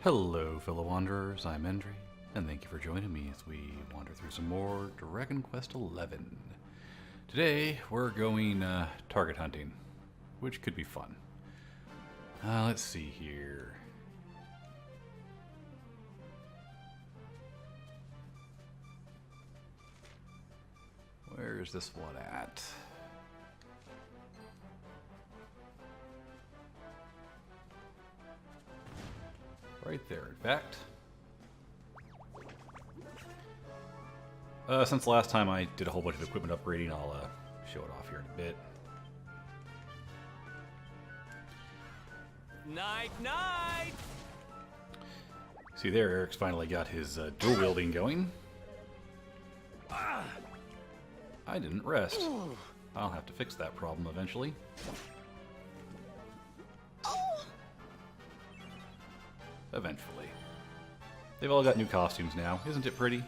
Hello, fellow wanderers. I'm Endri, and thank you for joining me as we wander through some more Dragon Quest XI. Today, we're going target hunting, which could be fun. Let's see here. Where's this one at? Right there, in fact. Since last time I did a whole bunch of equipment upgrading, I'll show it off here in a bit. Night, night! See there, Eric's finally got his dual wielding going. I didn't rest. I'll have to fix that problem eventually. Eventually. They've all got new costumes now. Isn't it pretty?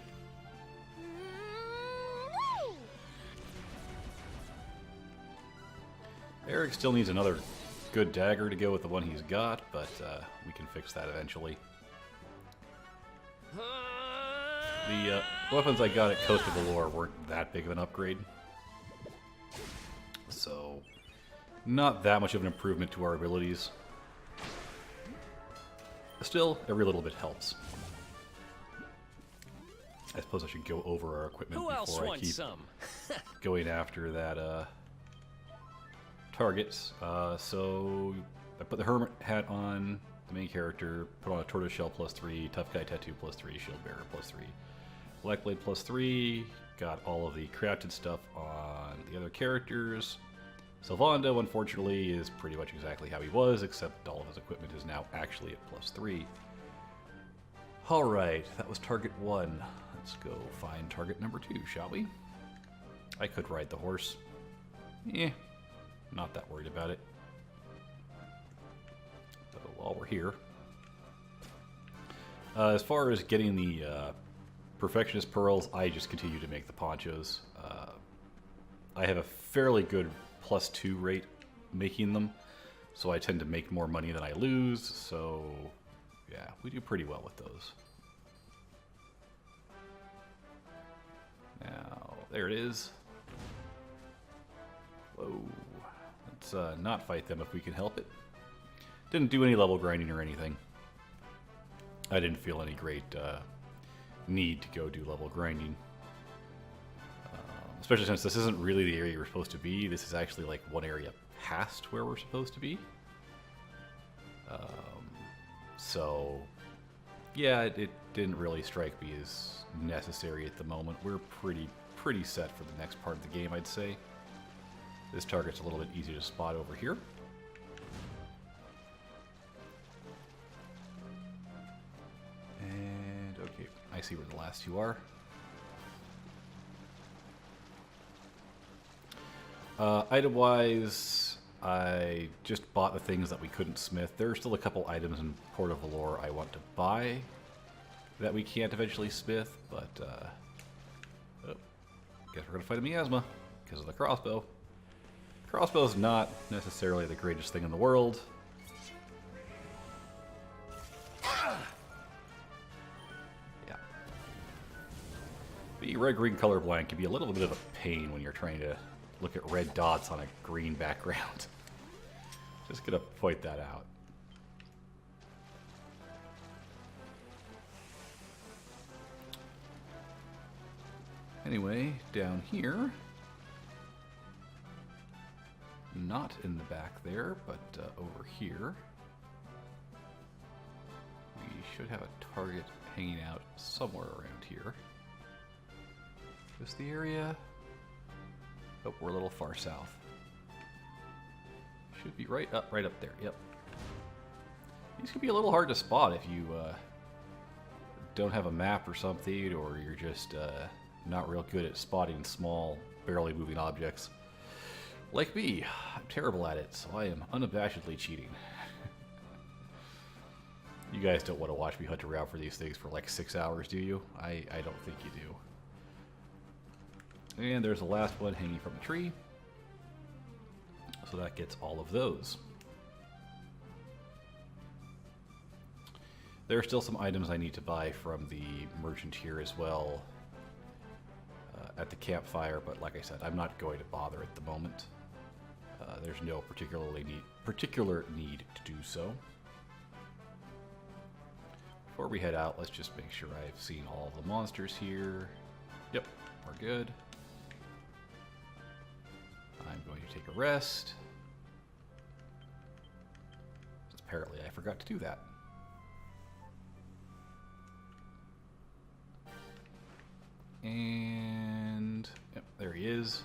Eric still needs another good dagger to go with the one he's got, but we can fix that eventually. The weapons I got at Coast of Valor weren't that big of an upgrade. So, not that much of an improvement to our abilities. Still, every little bit helps. I suppose I should go over our equipment before I keep going after that targets. So I put the hermit hat on the main character, put on a tortoise shell +3, tough guy tattoo +3, shield bearer +3, black blade +3. Got all of the crafted stuff on the other characters. Sylvando, unfortunately, is pretty much exactly how he was, except all of his equipment is now actually at +3. Alright, that was target 1. Let's go find target number 2, shall we? I could ride the horse. Not that worried about it. So while we're here, as far as getting the Perfectionist Pearls, I just continue to make the ponchos. I have a fairly good +2 rate making them, so I tend to make more money than I lose, so yeah, we do pretty well with those. Now, there it is. Whoa. Let's not fight them if we can help it. Didn't do any level grinding or anything. I didn't feel any great need to go do level grinding. Especially since this isn't really the area we're supposed to be. This is actually like one area past where we're supposed to be. So, yeah, it didn't really strike me as necessary at the moment. We're pretty set for the next part of the game, I'd say. This target's a little bit easier to spot over here. And, okay, I see where the last two are. Item-wise, I just bought the things that we couldn't smith. There are still a couple items in Port of Valor I want to buy that we can't eventually smith, but guess we're going to fight a miasma because of the crossbow. Crossbow's not necessarily the greatest thing in the world. Yeah. The red-green colorblind can be a little bit of a pain when you're trying to look at red dots on a green background. Just gonna point that out. Anyway, down here, not in the back there, but over here, we should have a target hanging out somewhere around here. Is the area? Oh, we're a little far south. Should be right up there. Yep. These can be a little hard to spot if you don't have a map or something, or you're just not real good at spotting small, barely moving objects. Like me, I'm terrible at it, so I am unabashedly cheating. You guys don't want to watch me hunt around for these things for like 6 hours, do you? I don't think you do. And there's the last one hanging from the tree. So that gets all of those. There are still some items I need to buy from the merchant here as well at the campfire, but like I said, I'm not going to bother at the moment. There's no particular need to do so. Before we head out, let's just make sure I've seen all the monsters here. Yep, we're good. I'm going to take a rest. Apparently I forgot to do that. And yep, there he is.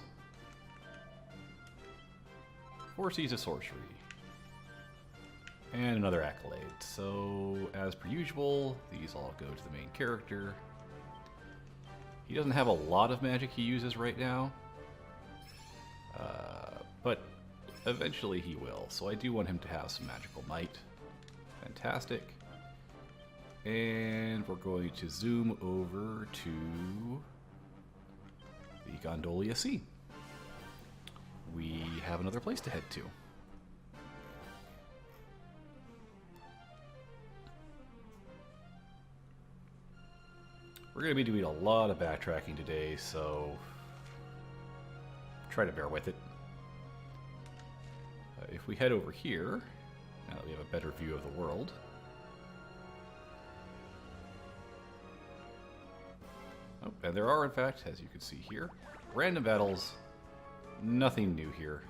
4 Seas of Sorcery. And another accolade. So, as per usual, these all go to the main character. He doesn't have a lot of magic he uses right now. But eventually he will. So I do want him to have some magical might. Fantastic. And we're going to zoom over to the Gondolia Sea. We have another place to head to. We're going to be doing a lot of backtracking today, so try to bear with it. If we head over here, now that we have a better view of the world, oh, and there are, in fact, as you can see here, random battles. Nothing new here.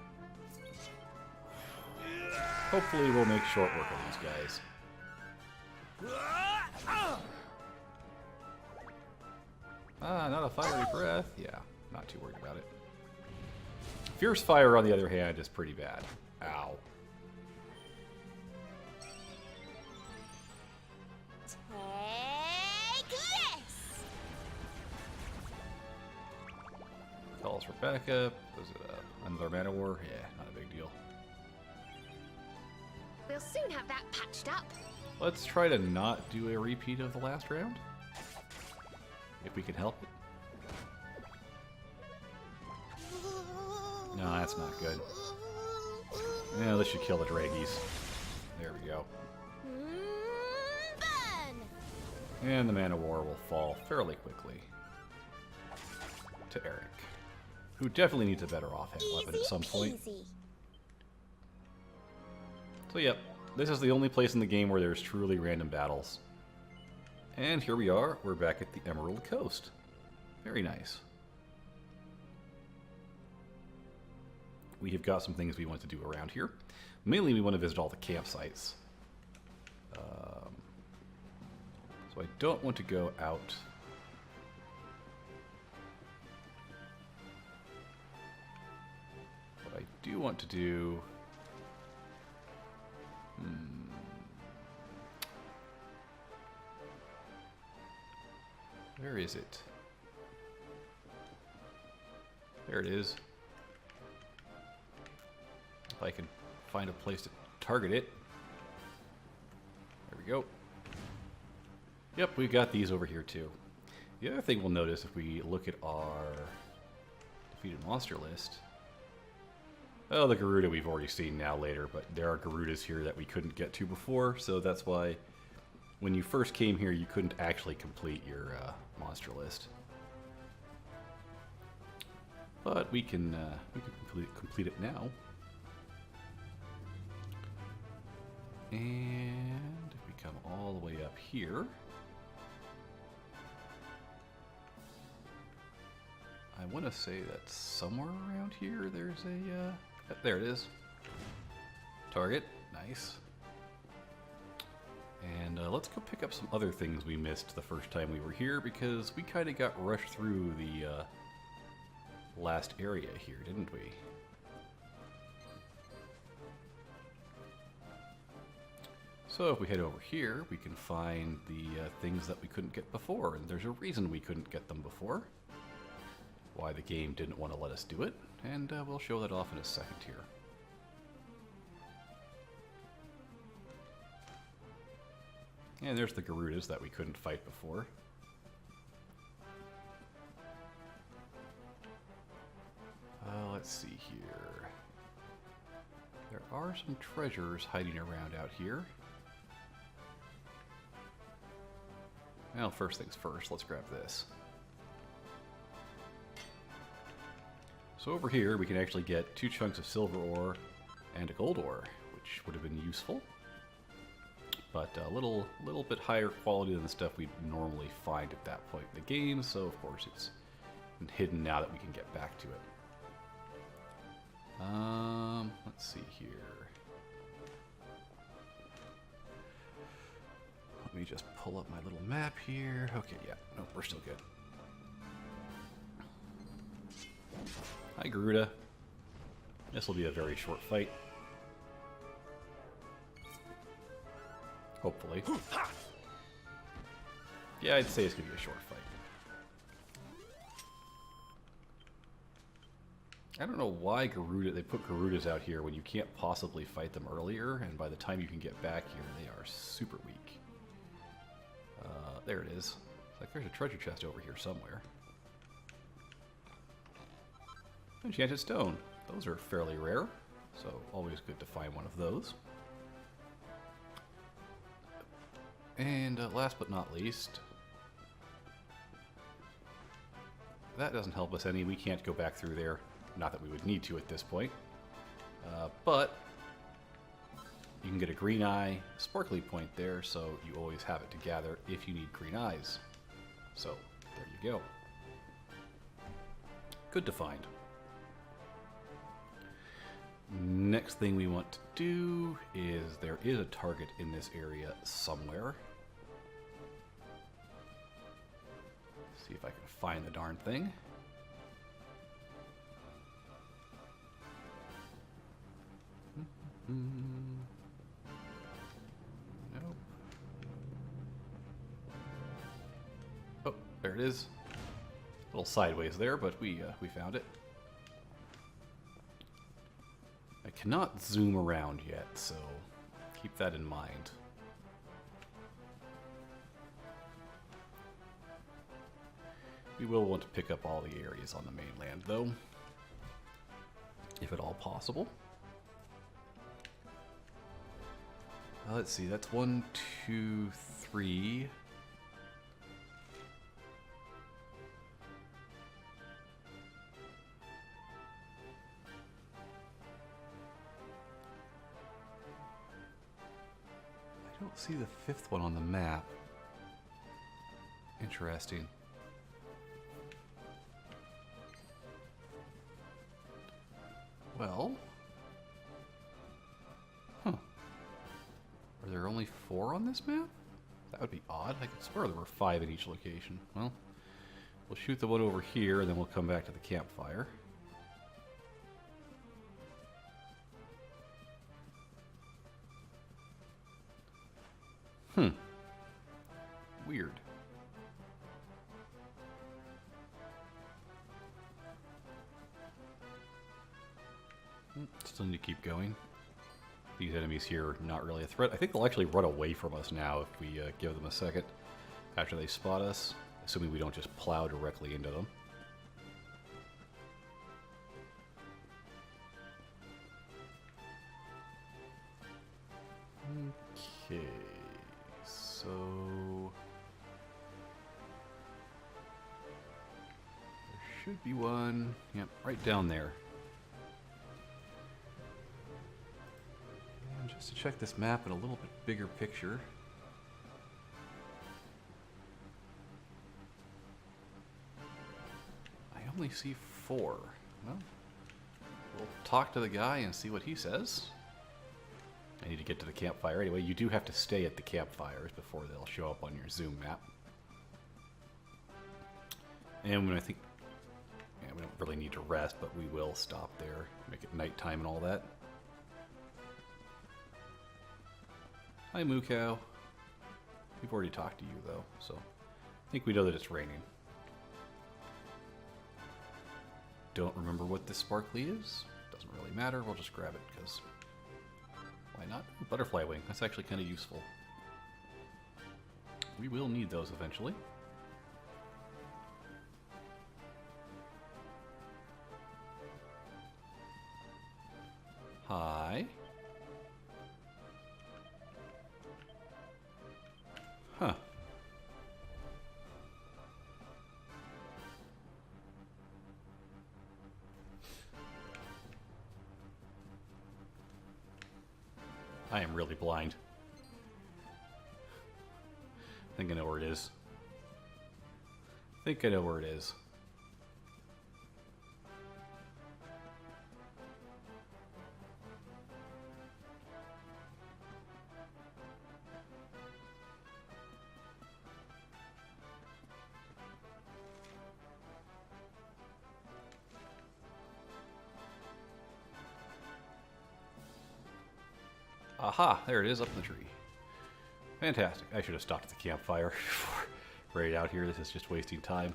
Hopefully we'll make short work of these guys. Ah, not a fiery breath. Yeah, not too worried about it. Fierce fire, on the other hand, is pretty bad. Ow. Take this. Calls for backup. Was it another mana war? Yeah, not a big deal. We'll soon have that patched up. Let's try to not do a repeat of the last round. If we can help it. No, that's not good. Yeah, this should kill the Dragies. There we go. Burn. And the mana war will fall fairly quickly to Eric, who definitely needs a better offhand weapon at some point. Easy. So yep, this is the only place in the game where there's truly random battles. And here we are, we're back at the Emerald Coast. Very nice. We have got some things we want to do around here. Mainly we want to visit all the campsites. So I don't want to go out. What I do want to do... Where is it? There it is. If I can find a place to target it. There we go. Yep, we've got these over here too. The other thing we'll notice if we look at our defeated monster list. Oh, the Garuda we've already seen now later, but there are Garudas here that we couldn't get to before, so that's why when you first came here you couldn't actually complete your monster list. But we can complete it now. And if we come all the way up here, I want to say that somewhere around here there's a... there it is. Target. Nice. And let's go pick up some other things we missed the first time we were here, because we kind of got rushed through the last area here, didn't we? So if we head over here, we can find the things that we couldn't get before, and there's a reason we couldn't get them before. Why the game didn't want to let us do it, and we'll show that off in a second here. And there's the Garudas that we couldn't fight before. Let's see here. There are some treasures hiding around out here. Well, first things first, let's grab this. So over here, we can actually get 2 chunks of silver ore and a gold ore, which would have been useful. But a little bit higher quality than the stuff we'd normally find at that point in the game, so of course it's hidden now that we can get back to it. Let's see here. Let me just pull up my little map here. Okay, yeah, no, we're still good. Hi, Garuda. This will be a very short fight. Hopefully. Yeah, I'd say it's going to be a short fight. I don't know why they put Garudas out here when you can't possibly fight them earlier, and by the time you can get back here, they are super weak. There it is. It's like there's a treasure chest over here somewhere. Enchanted stone. Those are fairly rare, so always good to find one of those. And last but not least, that doesn't help us any. We can't go back through there. Not that we would need to at this point. But you can get a green eye sparkly point there, so you always have it to gather if you need green eyes. So, there you go. Good to find. Next thing we want to do is there is a target in this area somewhere. See if I can find the darn thing. Nope. Oh, there it is. A little sideways there, but we found it. I cannot zoom around yet, so keep that in mind. We will want to pick up all the areas on the mainland, though, if at all possible. Let's see, that's 1, 2, 3. I don't see the 5th one on the map. Interesting. Well, huh. Are there only 4 on this map? That would be odd. I could swear there were 5 in each location. Well, we'll shoot the one over here, and then we'll come back to the campfire. Weird. Still need to keep going. These enemies here are not really a threat. I think they'll actually run away from us now if we give them a second after they spot us, assuming we don't just plow directly into them. Okay, so there should be one. Yep, right down there. And just to check this map in a little bit bigger picture. I only see 4. Well, we'll talk to the guy and see what he says. I need to get to the campfire. Anyway, you do have to stay at the campfires before they'll show up on your zoom map. And when I think... yeah, we don't really need to rest, but we will stop there. Make it nighttime and all that. Hi, Moo Cow. We've already talked to you, though, so... I think we know that it's raining. Don't remember what this sparkly is. Doesn't really matter. We'll just grab it, because... why not? Ooh, butterfly wing. That's actually kind of useful. We will need those eventually. Hi. Huh. I'm really blind. I think I know where it is. I think I know where it is. Aha, there it is up in the tree. Fantastic. I should have stopped at the campfire before right out here. This is just wasting time.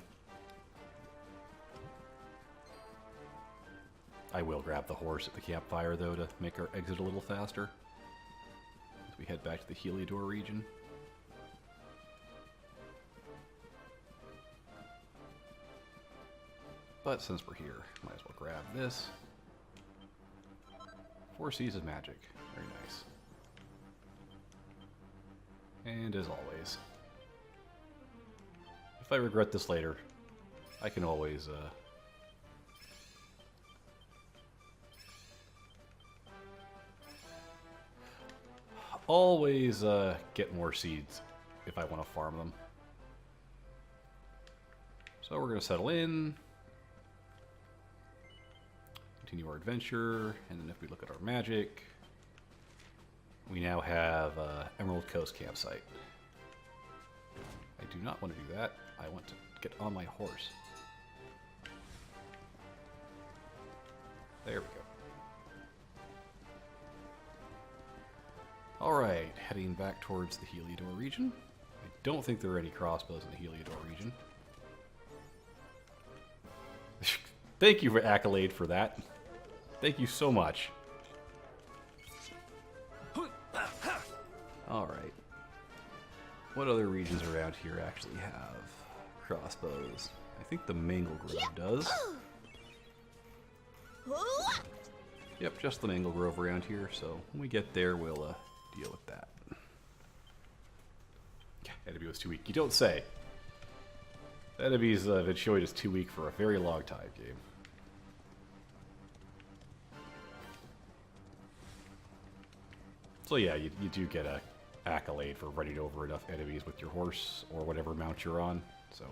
I will grab the horse at the campfire, though, to make our exit a little faster as we head back to the Heliodor region. But since we're here, might as well grab this. 4 C's of magic. Very nice. And as always, if I regret this later, I can always get more seeds if I want to farm them. So we're going to settle in, continue our adventure, and then if we look at our magic, we now have Emerald Coast Campsite. I do not want to do that. I want to get on my horse. There we go. Alright, heading back towards the Heliodor region. I don't think there are any crossbows in the Heliodor region. Thank you for accolade for that. Thank you so much. Alright. What other regions around here actually have crossbows? I think the Mangle Grove does. Yep, just the Mangle Grove around here, so when we get there, we'll deal with that. Yeah, enemy was too weak. You don't say. Enemy's Vitshoid is too weak for a very long time, game. So yeah, you do get a accolade for running over enough enemies with your horse or whatever mount you're on. So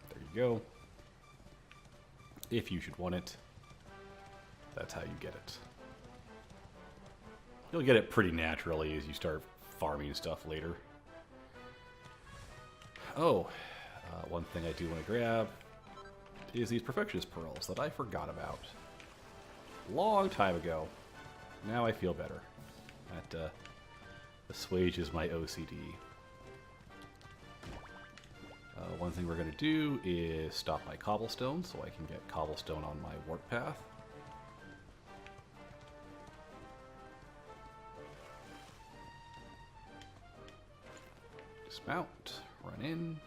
there you go. If you should want it, that's how you get it. You'll get it pretty naturally as you start farming stuff later. Oh, one thing I do want to grab is these Perfectionist Pearls that I forgot about. Long time ago. Now I feel better. That assuages my OCD. One thing we're going to do is stop by cobblestone so I can get cobblestone on my warp path. Dismount, run in.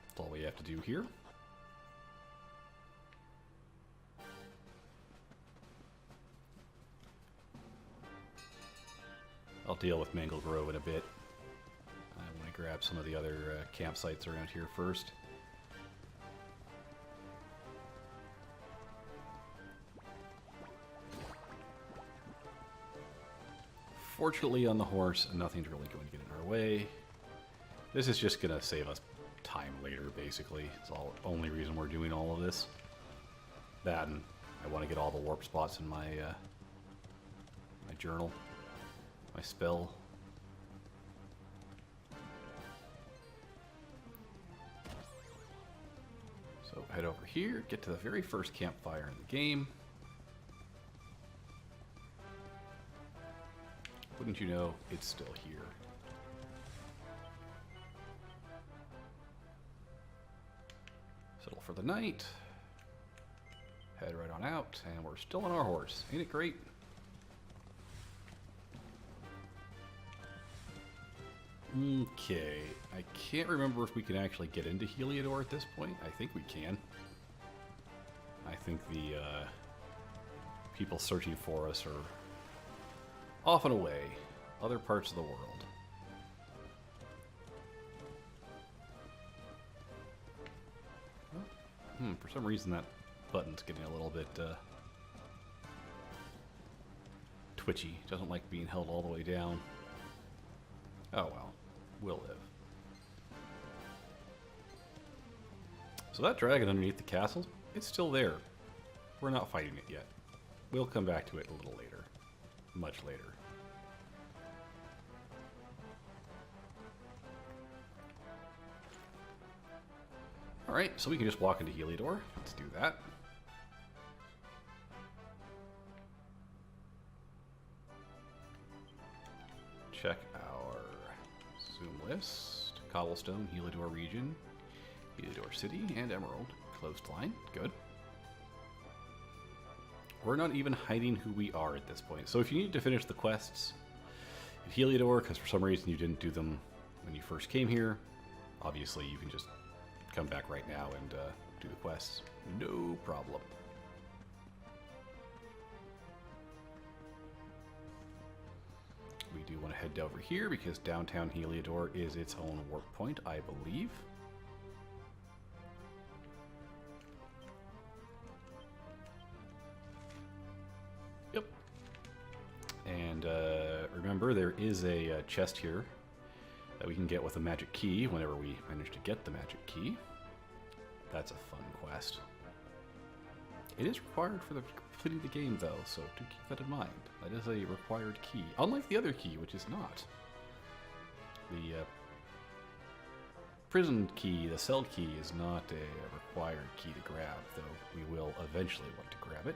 That's all we have to do here. I'll deal with Mangle Grove in a bit. I want to grab some of the other campsites around here first. Fortunately on the horse, nothing's really going to get in our way. This is just going to save us time later, basically. It's the only reason we're doing all of this. That and I want to get all the warp spots in my my journal. My spell. So head over here, get to the very first campfire in the game. Wouldn't you know, it's still here. Settle for the night. Head right on out, and we're still on our horse. Ain't it great? Okay, I can't remember if we can actually get into Heliodor at this point. I think we can. I think the people searching for us are off and away, other parts of the world. Well, For some reason that button's getting a little bit twitchy. Doesn't like being held all the way down. Oh well, we'll live. So that dragon underneath the castle, it's still there. We're not fighting it yet. We'll come back to it a little later. Much later. Alright, so we can just walk into Heliodor. Let's do that. Check our zoom list. Cobblestone, Heliodor region, Heliodor city, and Emerald. Coastline. Good. We're not even hiding who we are at this point. So if you need to finish the quests at Heliodor, because for some reason you didn't do them when you first came here, obviously you can just come back right now and do the quests. No problem. We do want to head over here because downtown Heliodor is its own warp point, I believe. Yep. And remember, there is a chest here that we can get with a magic key whenever we manage to get the magic key. That's a fun quest. It is required for the completing the game, though, so do keep that in mind. That is a required key, unlike the other key, which is not. The prison key, the cell key, is not a required key to grab, though we will eventually want to grab it.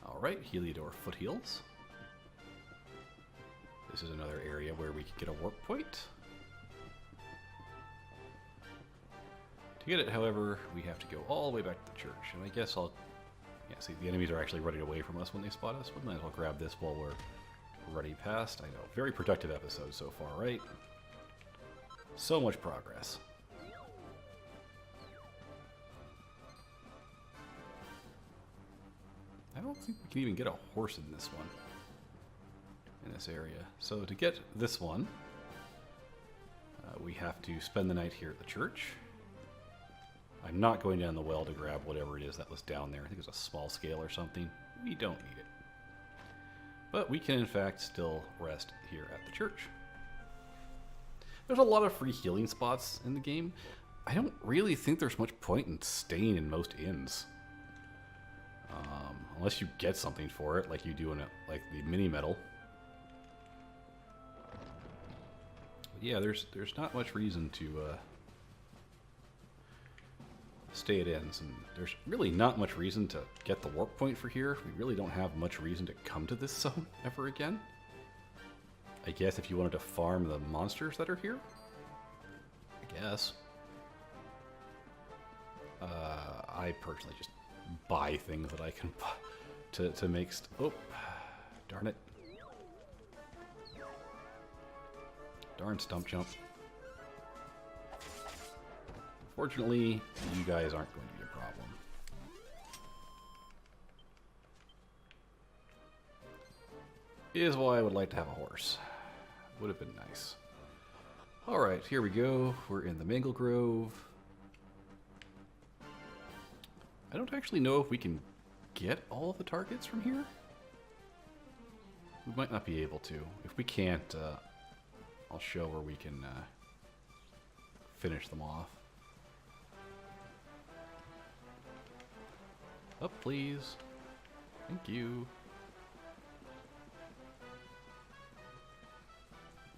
Alright, Heliodor Foothills. This is another area where we can get a warp point. To get it, however, we have to go all the way back to the church. And I guess I'll... Yeah, see, the enemies are actually running away from us when they spot us. We might as well grab this while we're running past. I know, very productive episode so far, right? So much progress. I don't think we can even get a horse in this one. In this area. So to get this one, we have to spend the night here at the church. I'm not going down the well to grab whatever it is that was down there. I think it's a small scale or something. We don't need it. But we can in fact still rest here at the church. There's a lot of free healing spots in the game. I don't really think there's much point in staying in most inns. Unless you get something for it, like you do in like the mini medal. But yeah, there's not much reason to stay at inns, and there's really not much reason to get the warp point for here. We really don't have much reason to come to this zone ever again. I guess if you wanted to farm the monsters that are here, I guess. I personally just buy things that I can buy to make oh, darn it. Darn stump jump. Fortunately, you guys aren't going to be a problem. Is why I would like to have a horse. Would have been nice. Alright, here we go. We're in the Mangle Grove. I don't actually know if we can get all of the targets from here. We might not be able to. If we can't, I'll show where we can finish them off. Up, please. Thank you.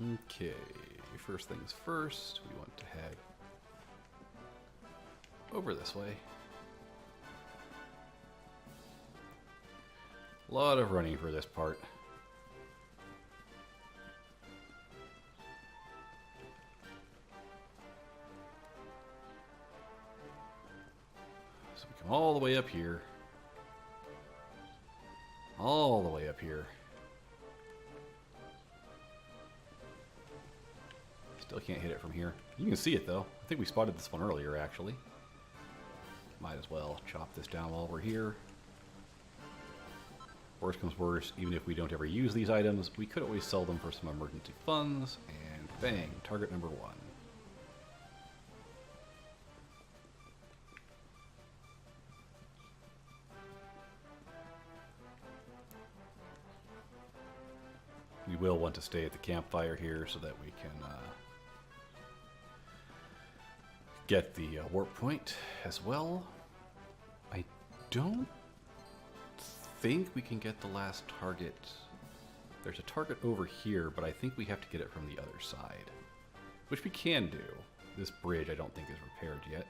Okay, first things first, we want to head over this way. A lot of running for this part. So we come all the way up here. All the way up here. Still can't hit it from here. You can see it though. I think we spotted this one earlier actually. Might as well chop this down while we're here. Worst comes worst, even if we don't ever use these items, we could always sell them for some emergency funds, and bang, target number 1. We will want to stay at the campfire here so that we can get the warp point as well. I don't think we can get the last target. There's a target over here, but I think we have to get it from the other side, which we can do. This bridge I don't think is repaired yet.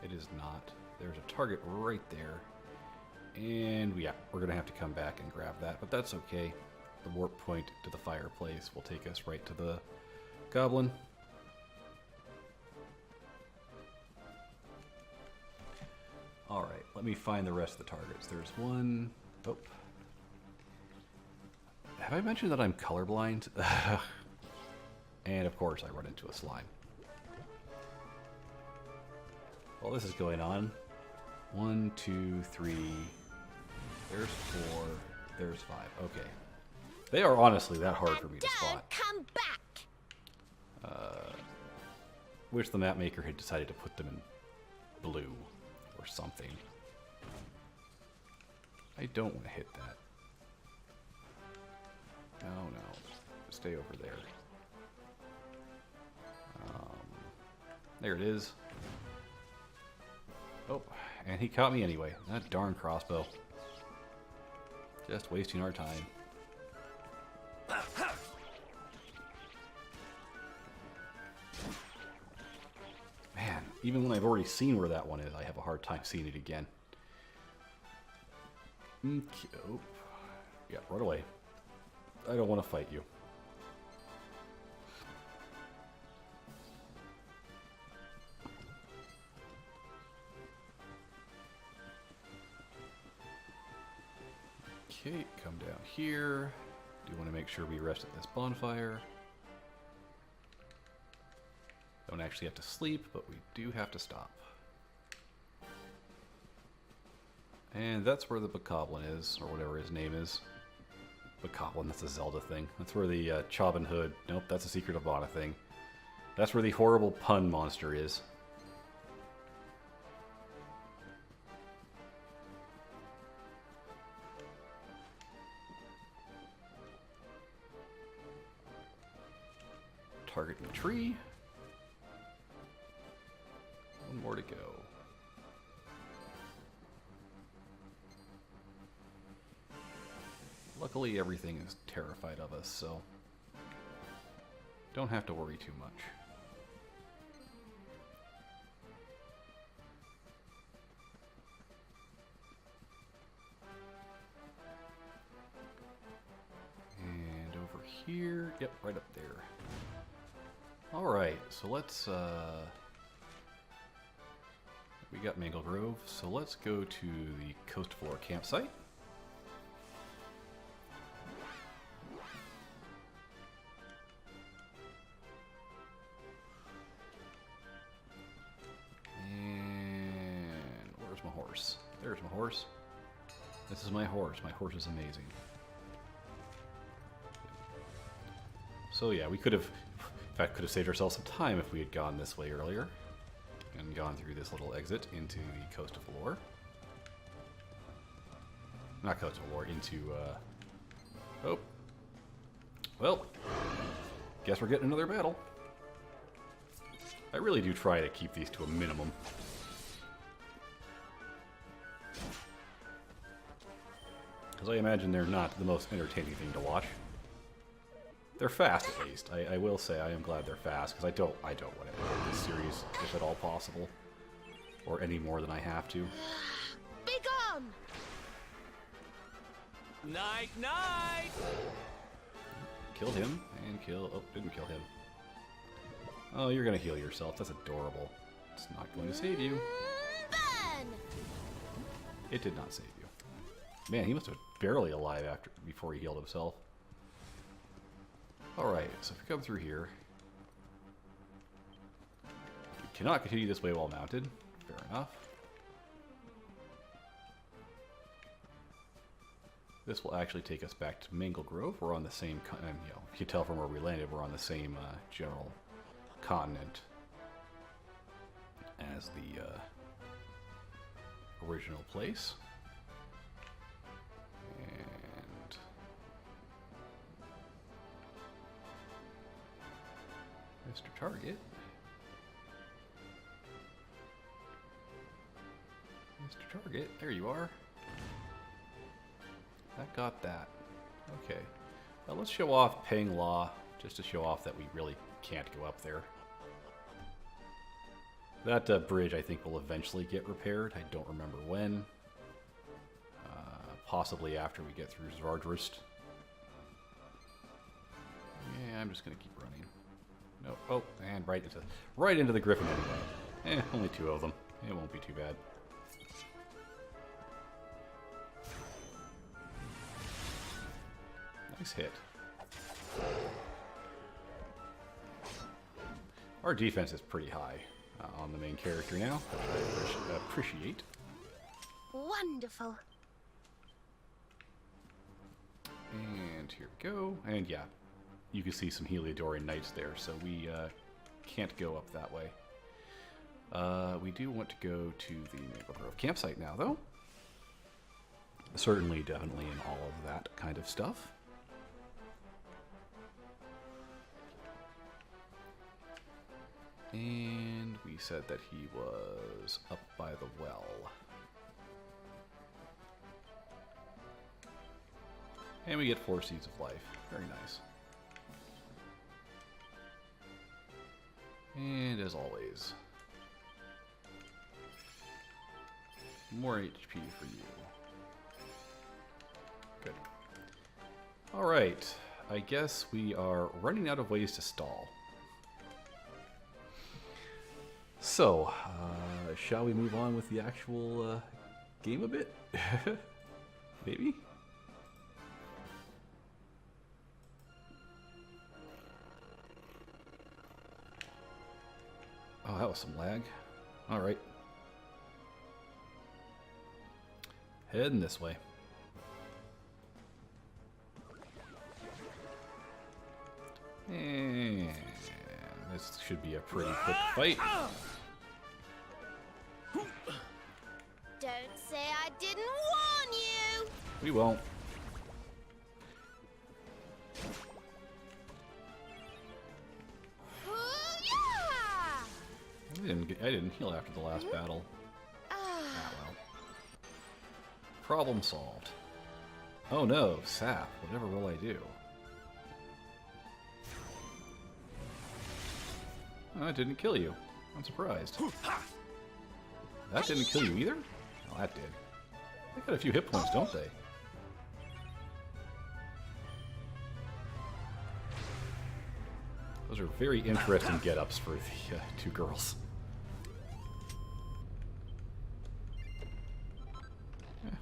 It is not. There's a target right there, and yeah, we're gonna have to come back and grab that, but that's okay. The warp point to the fireplace will take us right to the goblin. Alright, let me find the rest of the targets. There's one... Oh. Have I mentioned that I'm colorblind? And of course I run into a slime. While this is going on, 1, 2, 3, there's 4, there's 5. Okay. They are honestly that hard for me to spot. Come back. Wish the map maker had decided to put them in blue or something. I don't want to hit that. No. Stay over there. There it is. Oh, and he caught me anyway. That darn crossbow. Just wasting our time. Man, even when I've already seen where that one is, I have a hard time seeing it again. Okay. Oh. Yeah, run away. I don't want to fight you. Okay, come down here. Do want to make sure we rest at this bonfire. Don't actually have to sleep, but we do have to stop. And that's where the Bokoblin is, or whatever his name is. Bokoblin, that's a Zelda thing. That's where the Chobin Hood, nope, that's a Secret of Mana thing. That's where the horrible pun monster is. Targeting the tree. One more to go. Luckily, everything is terrified of us, so don't have to worry too much. And over here, yep, right up there. Alright, so let's, we got Mangle Grove, so let's go to the Coast Floor campsite. And where's my horse? There's my horse. This is my horse. My horse is amazing. So yeah, we could have, in fact, could have saved ourselves some time if we had gone this way earlier and gone through this little exit into the Coast of Valor. Not Coast of Valor, into, oh. Well, guess we're getting another battle. I really do try to keep these to a minimum. Because I imagine they're not the most entertaining thing to watch. They're fast, at least. I will say I am glad they're fast, because I don't want to end this series, if at all possible. Or any more than I have to. Be gone! Night, night! Killed him, and oh, didn't kill him. Oh, you're gonna heal yourself. That's adorable. It's not going to save you. Burn! It did not save you. Man, he must have been barely alive before he healed himself. Alright, so if we come through here, we cannot continue this way while mounted. Fair enough. This will actually take us back to Mangle Grove. We're on the same, you know, if you tell from where we landed, we're on the same general continent as the original place. And Mr. Target. Mr. Target, there you are. That got that. Okay. Now let's show off Peng La, just to show off that we really can't go up there. That bridge, I think, will eventually get repaired. I don't remember when. Possibly after we get through Zvardrust. Yeah, I'm just going to keep running. No, oh, and right into the Griffin anyway. Only 2 of them. It won't be too bad. Nice hit. Our defense is pretty high on the main character now, which I appreciate. Wonderful. And here we go. And yeah, you can see some Heliodorian Knights there, so we can't go up that way. We do want to go to the Maple Grove campsite now, though. Certainly, definitely in all of that kind of stuff. And we said that he was up by the well. And we get 4 Seeds of Life. Very nice. And as always, more HP for you. Good. Alright, I guess we are running out of ways to stall. So, shall we move on with the actual game a bit? Maybe? Oh, that was some lag. Alright. Heading this way. And this should be a pretty quick fight. Don't say I didn't warn you! We won't. Yeah! I didn't heal after the last battle. Ah, well. Problem solved. Oh no, sap. Whatever will I do? Oh, it didn't kill you. I'm surprised. That didn't kill you either? Oh, that did. They got a few hit points, don't they? Those are very interesting get-ups for the 2 girls.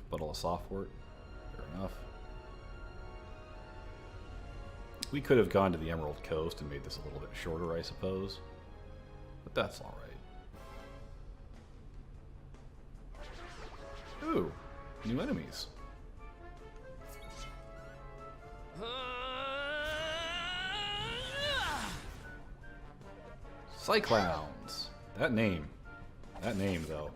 Bottle of Softwort. Fair enough. We could have gone to the Emerald Coast and made this a little bit shorter, I suppose. But that's alright. Ooh, new enemies. Cyclowns. That name, though.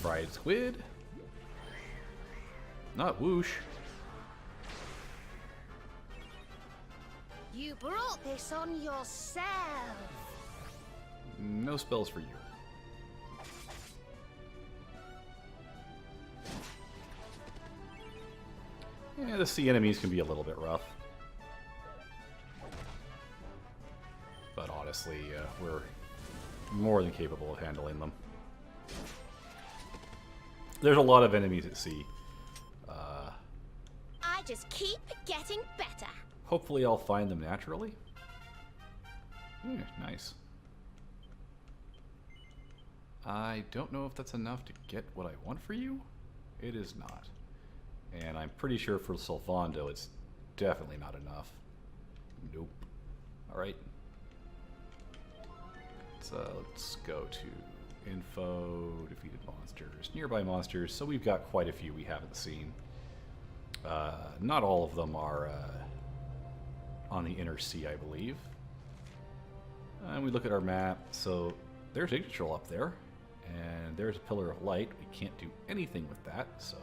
Fried squid. Not whoosh. You brought this on yourself. No spells for you. Yeah, the sea enemies can be a little bit rough. But honestly, we're more than capable of handling them. There's a lot of enemies at sea. I just keep getting better. Hopefully I'll find them naturally. Yeah, nice. I don't know if that's enough to get what I want for you. It is not. And I'm pretty sure for Sylvando it's definitely not enough. Nope. Alright. Let's go to Info, defeated monsters, nearby monsters. So we've got quite a few we haven't seen. Not all of them are on the inner sea, I believe. And we look at our map, so there's Yggdrasil up there, and there's a pillar of light. We can't do anything with that, so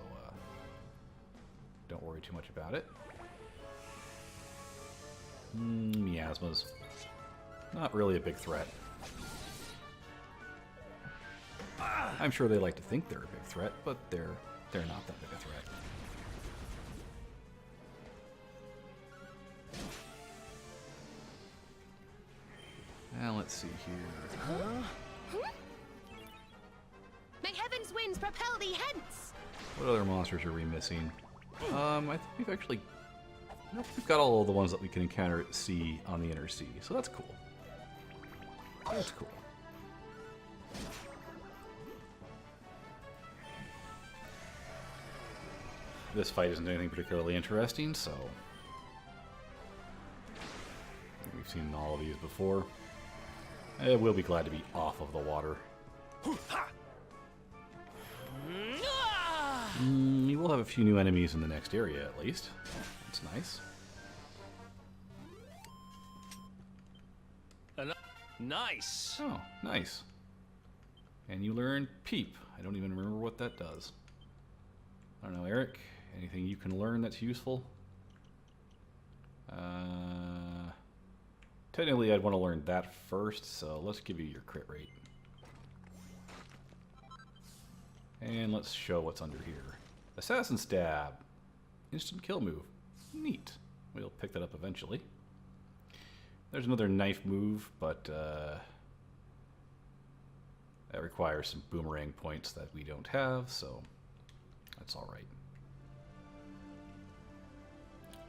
don't worry too much about it. Miasmas. Not really a big threat. I'm sure they like to think they're a big threat, but they're not that big a threat. Now let's see here. May heaven's winds propel thee hence! What other monsters are we missing? I think we've actually... Nope, we've got all of the ones that we can encounter at sea on the inner sea, so that's cool. That's cool. This fight isn't anything particularly interesting, so... We've seen all of these before. We'll be glad to be off of the water. We will have a few new enemies in the next area, at least. That's nice. Nice. Oh, nice. And you learn Peep. I don't even remember what that does. I don't know, Eric. Anything you can learn that's useful? Technically, I'd want to learn that first, so let's give you your crit rate. And let's show what's under here. Assassin Stab. Instant kill move. Neat. We'll pick that up eventually. There's another knife move, but that requires some boomerang points that we don't have, so that's alright.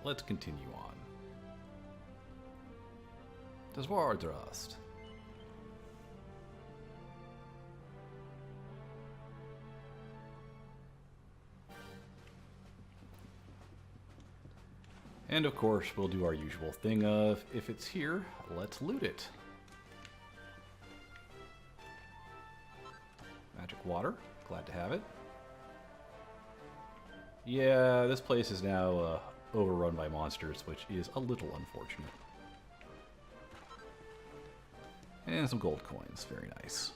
Let's continue on. Dwardrast. And of course, we'll do our usual thing of, if it's here, let's loot it. Magic water, glad to have it. Yeah, this place is now overrun by monsters, which is a little unfortunate. And some gold coins, very nice.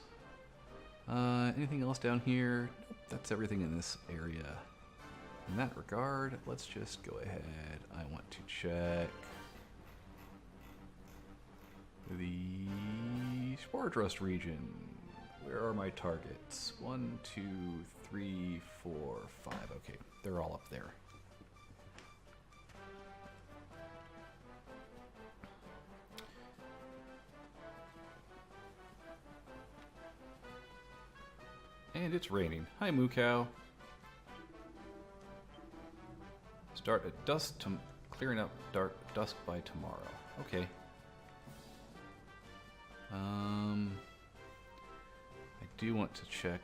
Anything else down here? Nope, that's everything in this area. In that regard, let's just go ahead. I want to check the Square-Enix region. Where are my targets? 1, 2, 3, 4, 5. Okay, they're all up there. And it's raining. Hi, Moo Cow. Start at dusk to clearing up dusk by tomorrow. Okay. I do want to check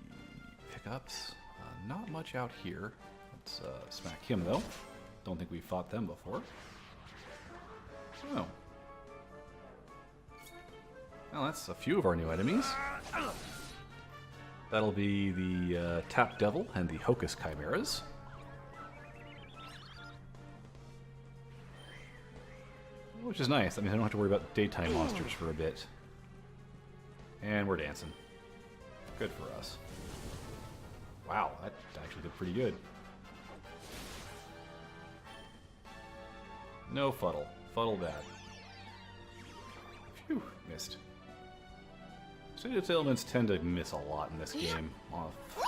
the pickups. Not much out here. Let's smack him though. Don't think we fought them before. Oh. Well, that's a few of our new enemies. That'll be the Tap Devil and the Hocus Chimeras. Which is nice. I mean, I don't have to worry about daytime monsters for a bit. And we're dancing. Good for us. Wow, that actually did pretty good. No fuddle. Fuddle bad. Phew, missed. Status elements tend to miss a lot in this game.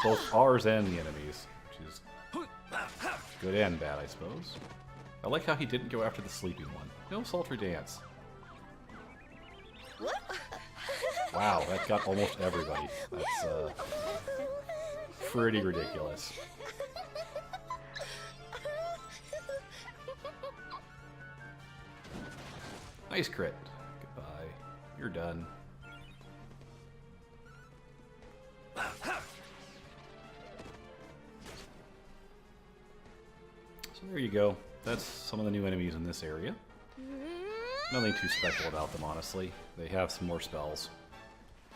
Both ours and the enemies. Which is good and bad, I suppose. I like how he didn't go after the sleeping one. No sultry dance. Wow, that got almost everybody. That's pretty ridiculous. Nice crit. Goodbye. You're done. So there you go. That's some of the new enemies in this area. Nothing too special about them, honestly. They have some more spells.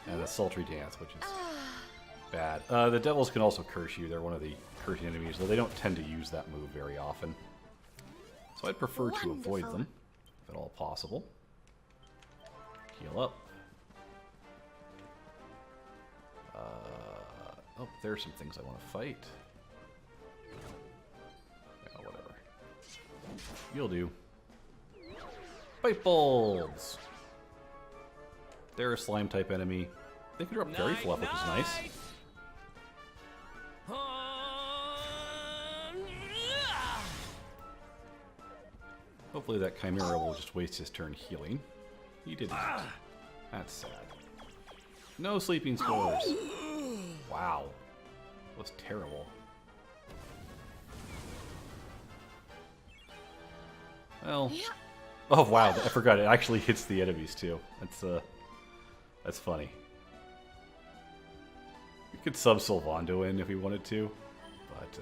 And a sultry dance, which is bad. The devils can also curse you. They're one of the cursing enemies, though they don't tend to use that move very often. So I'd prefer to avoid them, if at all possible. Heal up. Oh, there's some things I want to fight. Yeah, whatever. You'll do. Bite bulbs! They're a slime type enemy. They can drop Fairy Fluff, which is nice. Hopefully that Chimera will just waste his turn healing. He didn't. That's sad. No sleeping spores. Wow. That was terrible. Well. Oh wow, I forgot it actually hits the enemies too. That's funny. We could sub Sylvando in if we wanted to, but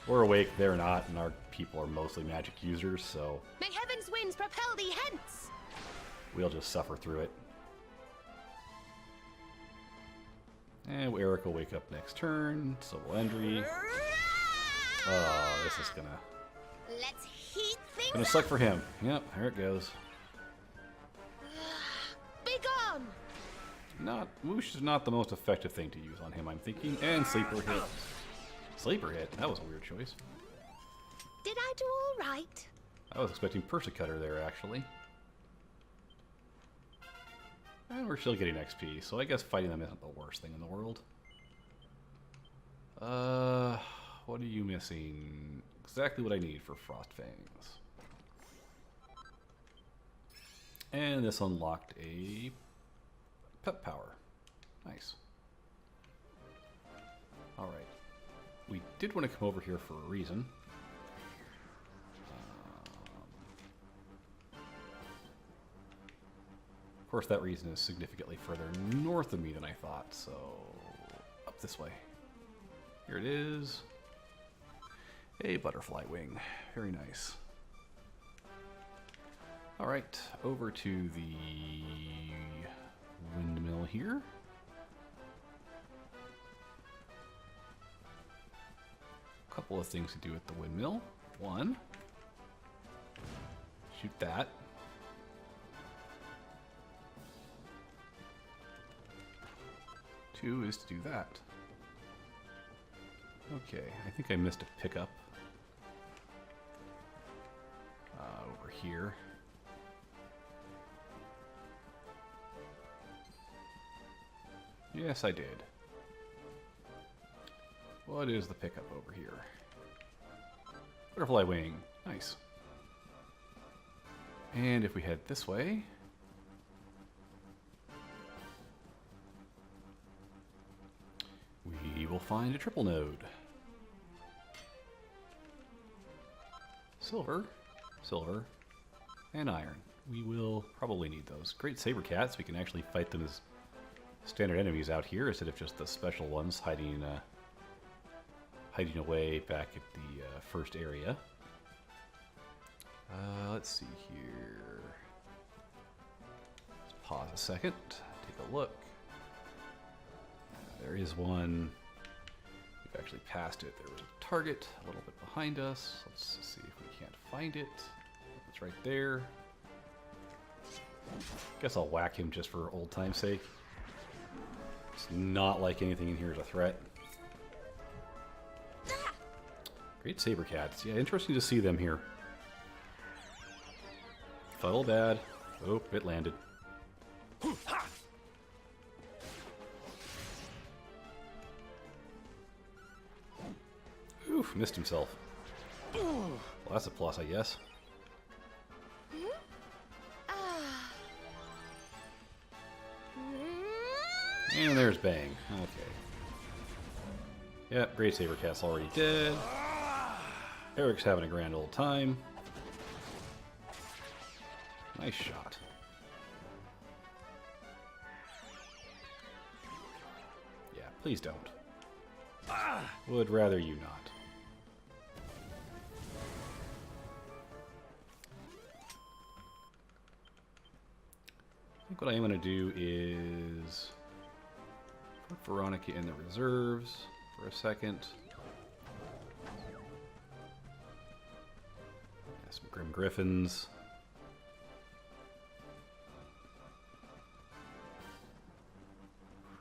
we're awake, they're not, and our people are mostly magic users, so May heaven's winds propel thee hence! We'll just suffer through it. And Eric will wake up next turn, so will Endri. Oh, this is Let's heat things gonna suck for him. Yep, there it goes. Be gone! Whoosh is not the most effective thing to use on him, I'm thinking. And Sleeper Hit. Sleeper Hit? That was a weird choice. Did I do all right? I was expecting Persecutor there, actually. And we're still getting XP, so I guess fighting them isn't the worst thing in the world. What are you missing? Exactly what I need for Frost Fangs. And this unlocked a pep power. Nice. Alright. We did want to come over here for a reason. Of course, that reason is significantly further north of me than I thought, so up this way. Here it is. A butterfly wing. Very nice. Alright, over to the windmill here. A couple of things to do at the windmill. One, shoot that. Two is to do that. Okay, I think I missed a pickup. Over here. Yes, I did. What is the pickup over here? Butterfly wing. Nice. And if we head this way... we will find a triple node. Silver, silver, and iron. We will probably need those. Great saber cats. We can actually fight them as standard enemies out here instead of just the special ones hiding away back at the first area. Let's see here. Let's pause a second. Take a look. There is one. We've actually passed it. There was a target a little bit behind us. Let's see if we can't find it. It's right there. Guess I'll whack him just for old time's sake. It's not like anything in here is a threat. Great saber cats. Yeah, interesting to see them here. Fuddle bad. Oh, it landed. Oof, missed himself. Well, that's a plus, I guess. And there's Bang. Okay. Yep, Great Saber Cat's already dead. Eric's having a grand old time. Nice shot. Yeah, please don't. Would rather you not. I think what I am going to do is put Veronica in the reserves for a second. Yeah, some Grim Griffins.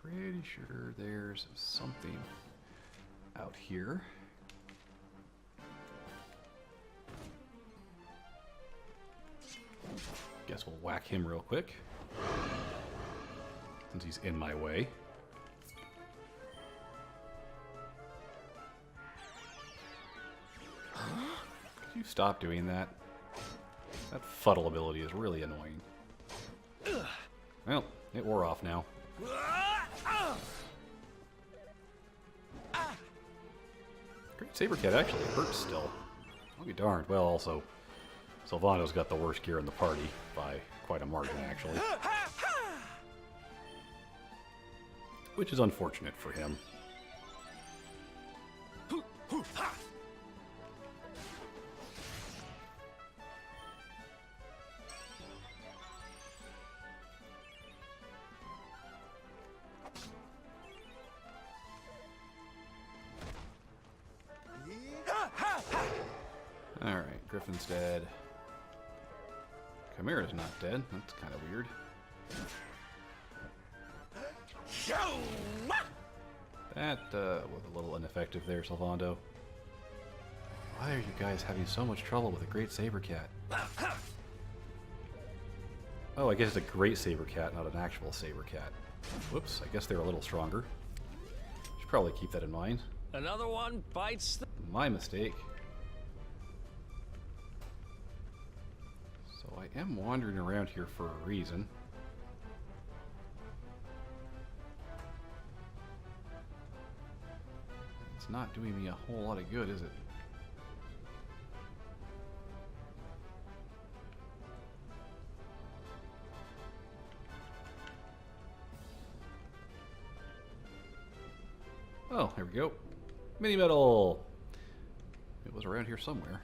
Pretty sure there's something out here. Guess we'll whack him real quick, since he's in my way. Could you stop doing that? That fuddle ability is really annoying. Well, it wore off now. Great Saber Cat actually hurts still. I'll be darned. Well, also, Sylvando's got the worst gear in the party by quite a margin, actually. Which is unfortunate for him. Alright, Griffin's dead. Chimera's not dead. That's kind of weird. That was a little ineffective there, Sylvando. Why are you guys having so much trouble with a great saber cat? Oh, I guess it's a great saber cat, not an actual saber cat. Whoops, I guess they're a little stronger. Should probably keep that in mind. Another one bites the... My mistake. So I am wandering around here for a reason. It's not doing me a whole lot of good, is it? Oh, there we go. Mini medal! It was around here somewhere.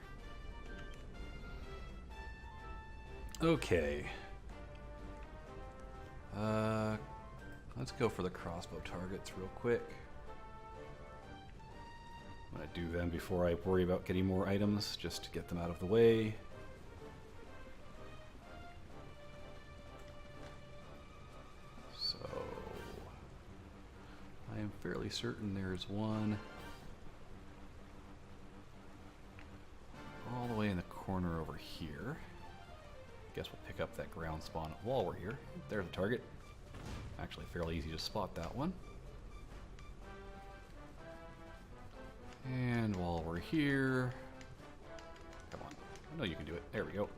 Okay. Let's go for the crossbow targets real quick. I'm gonna do them before I worry about getting more items, just to get them out of the way. So I am fairly certain there's one all the way in the corner over here. Guess we'll pick up that ground spawn while we're here. There's a target. Actually fairly easy to spot that one. And while we're here, come on, I know you can do it. There we go.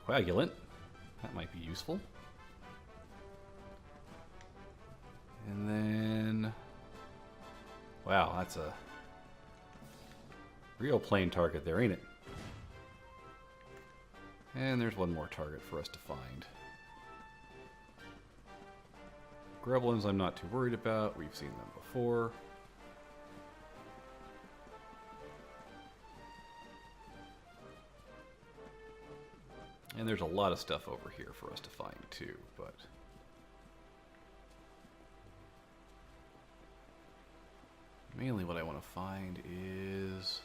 Coagulant, that might be useful. And then, wow, that's a real plain target there, ain't it? And there's one more target for us to find. Gremlins I'm not too worried about, we've seen them before. And there's a lot of stuff over here for us to find too, but mainly what I want to find is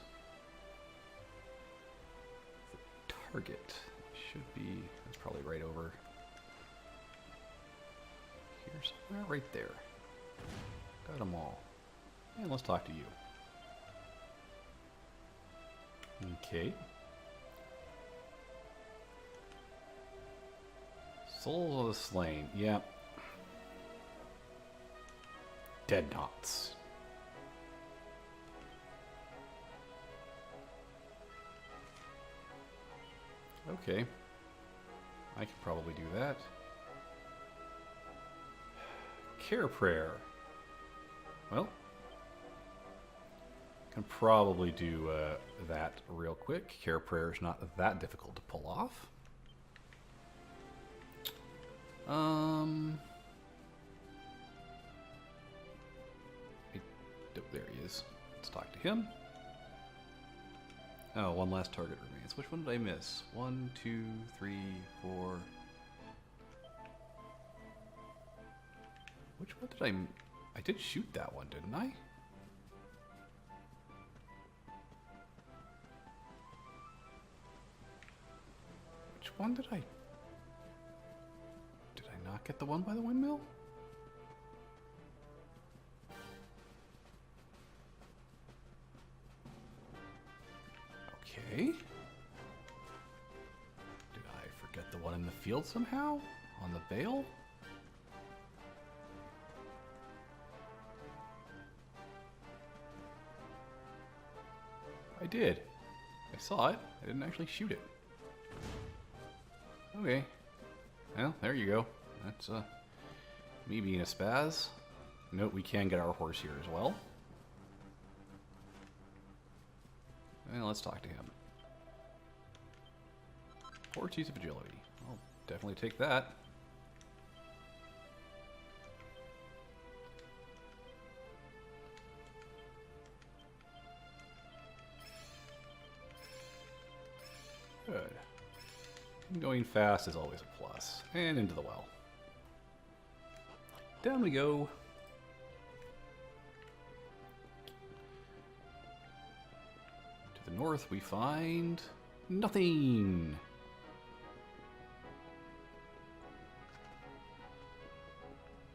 the target. Should be, that's probably right over here somewhere, right there. Got them all. And let's talk to you. Okay. Souls of the Slain, yeah. Dead knots. Okay. I could probably do that. Care Prayer. Well, can probably do that real quick. Care Prayer is not that difficult to pull off. There he is. Let's talk to him. Oh, one last target remains. Which one did I miss? 1, 2, 3, 4. Which one did I did shoot that one, didn't I? Which one did I... Did I not get the one by the windmill? Okay. Did I forget the one in the field somehow? On the veil? I did. I saw it. I didn't actually shoot it. Okay. Well, there you go. That's me being a spaz. Note we can get our horse here as well. Well, let's talk to him. 4 T's of agility. I'll definitely take that. Good. And going fast is always a plus. And into the well. Down we go. To the north we find nothing.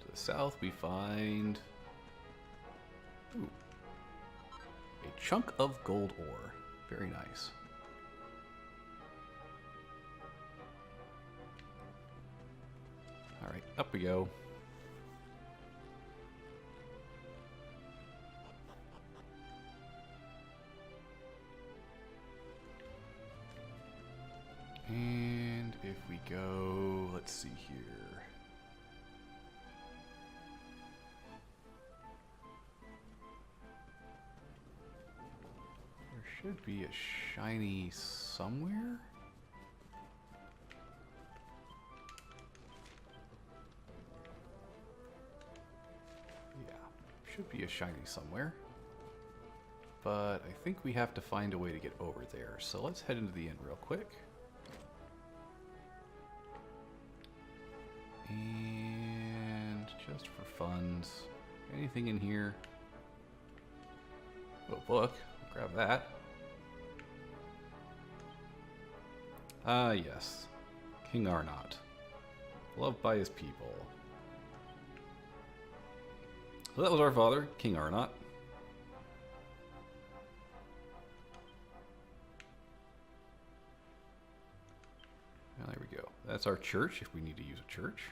To the south we find a chunk of gold ore. Very nice. Alright, up we go. And if we go, let's see here. There should be a shiny somewhere. Should be a shiny somewhere, but I think we have to find a way to get over there, so let's head into the inn real quick. And just for funds, anything in here? Oh, book. Grab that. Ah, yes. King Arnott. Loved by his people. So that was our father, King Arnott. Well, there we go. That's our church, if we need to use a church.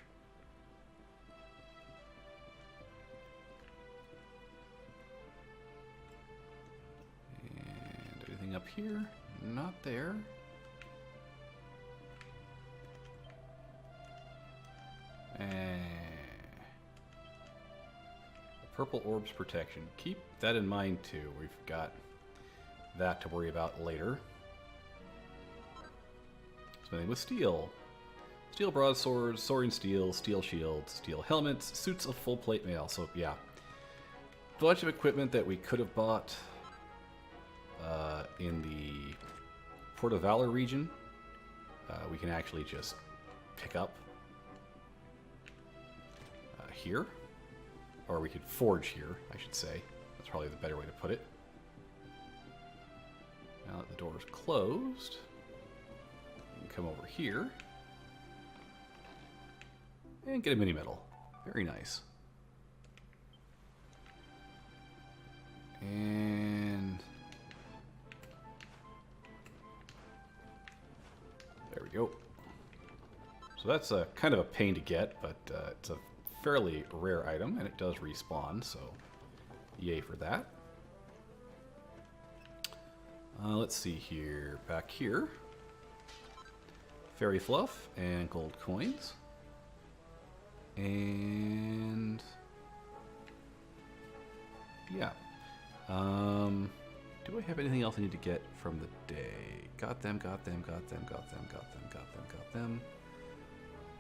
And anything up here? Not there. And purple orbs protection. Keep that in mind too. We've got that to worry about later. Something with steel. Steel broadswords, soaring steel, steel shields, steel helmets, suits of full plate mail. So yeah, bunch of equipment that we could have bought in the Port of Valor region. We can actually just pick up here. Or we could forge here, I should say. That's probably the better way to put it. Now that the door is closed, we can come over here and get a mini medal. Very nice. And there we go. So that's a kind of a pain to get, but it's a fairly rare item, and it does respawn, so yay for that. Let's see here. Back here. Fairy fluff and gold coins. And yeah. Do I have anything else I need to get from the day? Got them, got them, got them, got them, got them, got them, got them.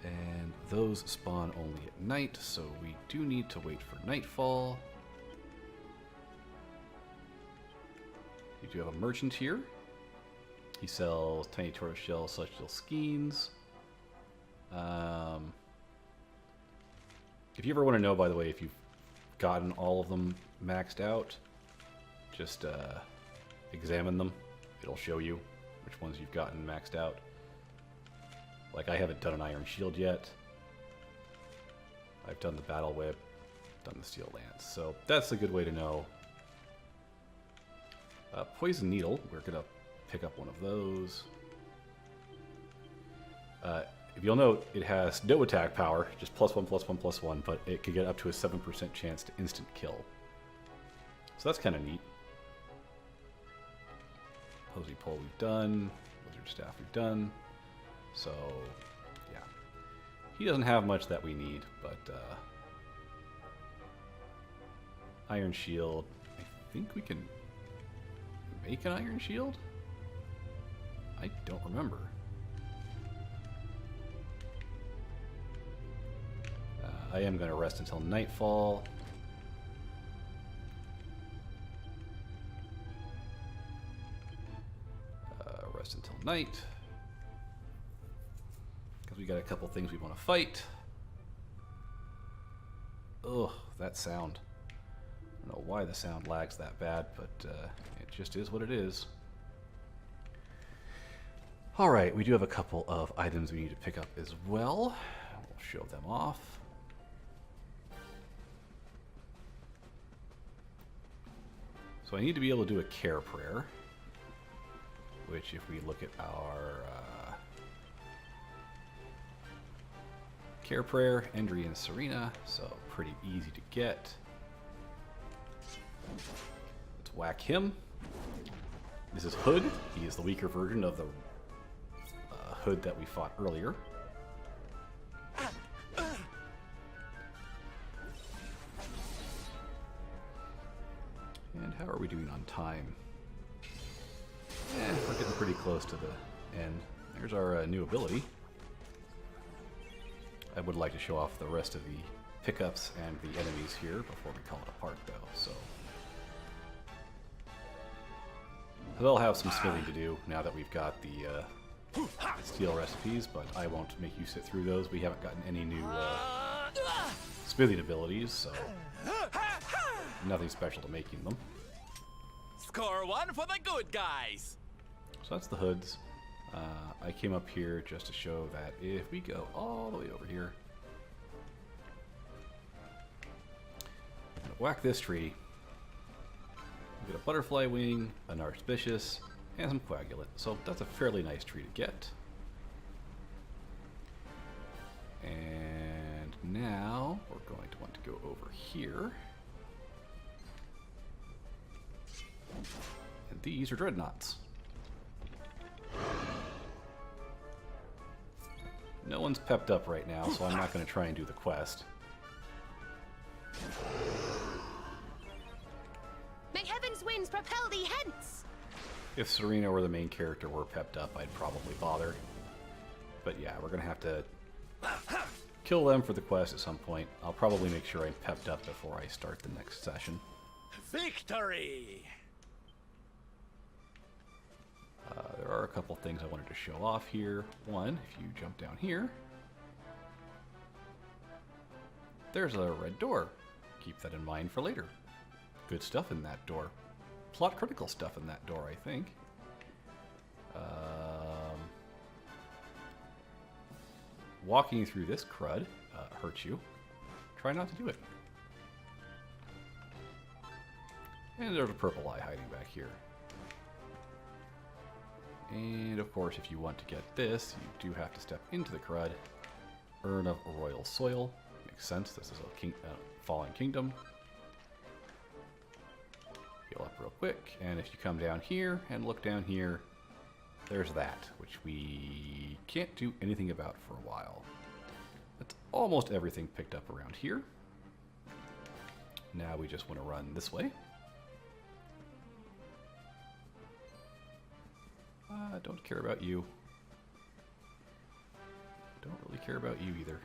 And those spawn only at night, so we do need to wait for nightfall. We do have a merchant here. He sells tiny tortoiseshell celestial skeins. If you ever want to know, by the way, if you've gotten all of them maxed out, just examine them. It'll show you which ones you've gotten maxed out. Like, I haven't done an Iron Shield yet. I've done the Battle Whip, done the Steel Lance. So that's a good way to know. Poison Needle, we're going to pick up one of those. If you'll note, it has no attack power, just +1/+1/+1, but it could get up to a 7% chance to instant kill. So that's kind of neat. Posy Pole we've done, Wizard Staff we've done. So, yeah. He doesn't have much that we need, but Iron Shield, I think we can make an Iron Shield? I don't remember. I am going to rest until nightfall. Rest until night. Because we got a couple things we want to fight. Ugh, that sound. I don't know why the sound lags that bad, but it just is what it is. Alright, we do have a couple of items we need to pick up as well. We'll show them off. So I need to be able to do a care prayer, which if we look at our care prayer, Endri and Serena, so pretty easy to get. Let's whack him. This is Hood. He is the weaker version of the Hood that we fought earlier. And how are we doing on time? We're getting pretty close to the end. There's our new ability. I would like to show off the rest of the pickups and the enemies here before we call it a part, though. So they'll have some smithing to do now that we've got the steel recipes, but I won't make you sit through those. We haven't gotten any new smithing abilities, so nothing special to making them. Score one for the good guys. So that's the hoods. I came up here just to show that if we go all the way over here, and whack this tree, we get a butterfly wing, a narcispicious, and some coagulant. So that's a fairly nice tree to get. And now we're going to want to go over here. And these are dreadnoughts. No one's pepped up right now, so I'm not going to try and do the quest. May heaven's winds propel thee hence! If Serena or the main character were pepped up, I'd probably bother. But yeah, we're going to have to kill them for the quest at some point. I'll probably make sure I'm pepped up before I start the next session. Victory! There are a couple things I wanted to show off here. One, if you jump down here, there's a red door. Keep that in mind for later. Good stuff in that door. Plot critical stuff in that door, I think. Walking through this crud hurts you. Try not to do it. And there's a purple eye hiding back here. And of course, if you want to get this, you do have to step into the crud. Urn of Royal Soil. Makes sense. This is a fallen kingdom. Heal up real quick. And if you come down here and look down here, there's that, which we can't do anything about for a while. That's almost everything picked up around here. Now we just want to run this way. Don't care about you. Don't really care about you either.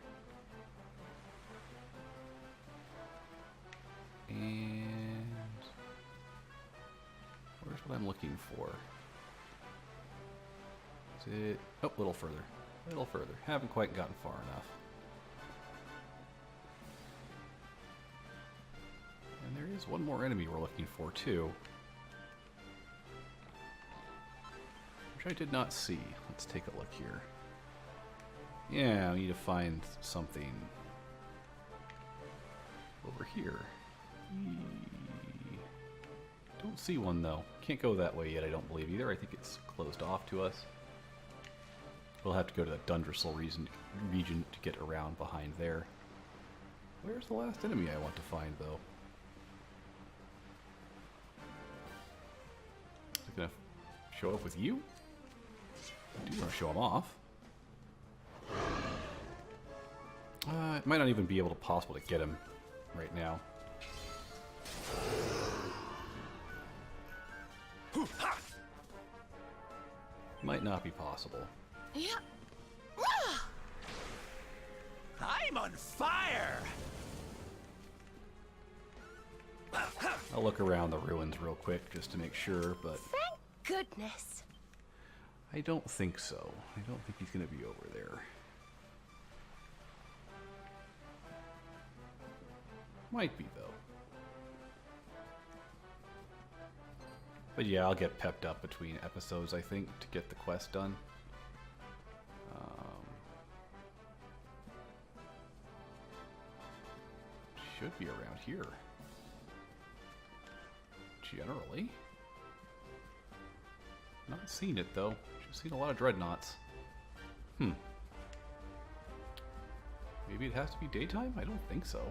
And where's what I'm looking for? Is it? Oh, a little further. A little further. Haven't quite gotten far enough. is one more enemy we're looking for, too. Which I did not see. Let's take a look here. Yeah, we need to find something over here. Don't see one, though. Can't go that way yet, I don't believe, either. I think it's closed off to us. We'll have to go to the Dundressel region to get around behind there. Where's the last enemy I want to find, though? Is it going to show up with you? I do want to show him off. It might not even be able to possible to get him right now. Might not be possible. Yeah. I'm on fire! I'll look around the ruins real quick just to make sure, but Thank goodness. I don't think so. I don't think he's going to be over there. Might be, though. But yeah, I'll get pepped up between episodes, I think, to get the quest done. Should be around here. Generally. Not seen it, though. Just seen a lot of dreadnoughts. Maybe it has to be daytime? I don't think so.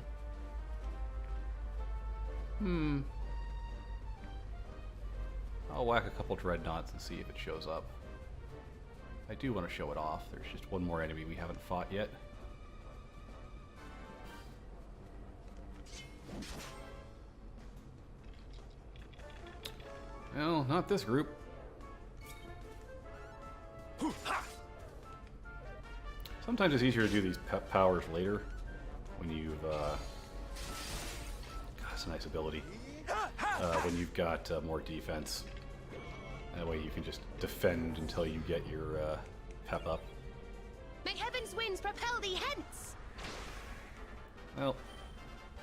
I'll whack a couple dreadnoughts and see if it shows up. I do want to show it off. There's just one more enemy we haven't fought yet. Well, not this group. Sometimes it's easier to do these powers later when you've God, that's a nice ability. When you've got more defense. That way you can just defend until you get your pep up. May heaven's winds propel thee hence. Well,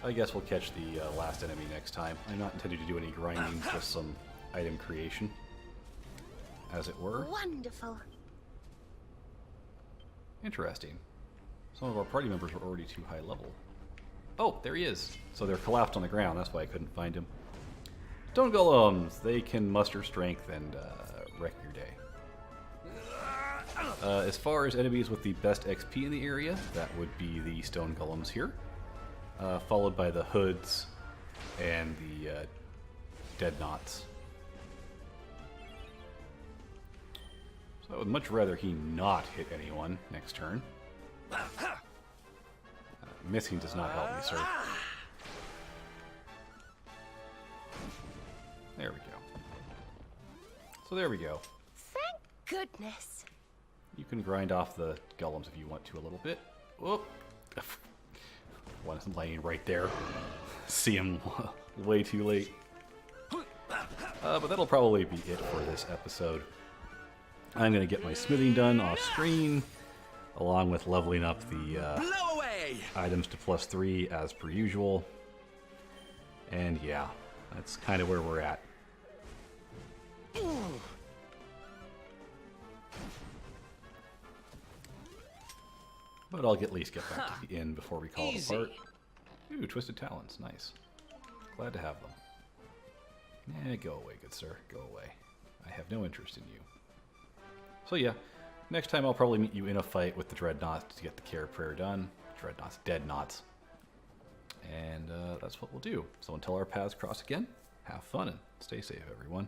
I guess we'll catch the last enemy next time. I'm not intending to do any grinding, just some item creation, as it were. Wonderful. Interesting. Some of our party members were already too high level. Oh, there he is. So they're collapsed on the ground. That's why I couldn't find him. Stone golems. They can muster strength and wreck your day. As far as enemies with the best XP in the area, that would be the stone golems here, followed by the hoods and the deadnoughts. So I would much rather he not hit anyone next turn. Missing does not help me, sir. There we go. So there we go. Thank goodness. You can grind off the golems if you want to a little bit. Whoop! One is laying right there. See him way too late. But that'll probably be it for this episode. I'm going to get my smithing done off screen, along with leveling up the Blow away! items to +3 as per usual. And yeah, that's kind of where we're at. But I'll at least get back to the inn before we call it apart. Ooh, Twisted Talons, nice. Glad to have them. Go away, good sir, go away. I have no interest in you. So yeah, next time I'll probably meet you in a fight with the Dreadnoughts to get the Care Prayer done. Dreadnoughts, Deadnoughts. And that's what we'll do. So until our paths cross again, have fun and stay safe, everyone.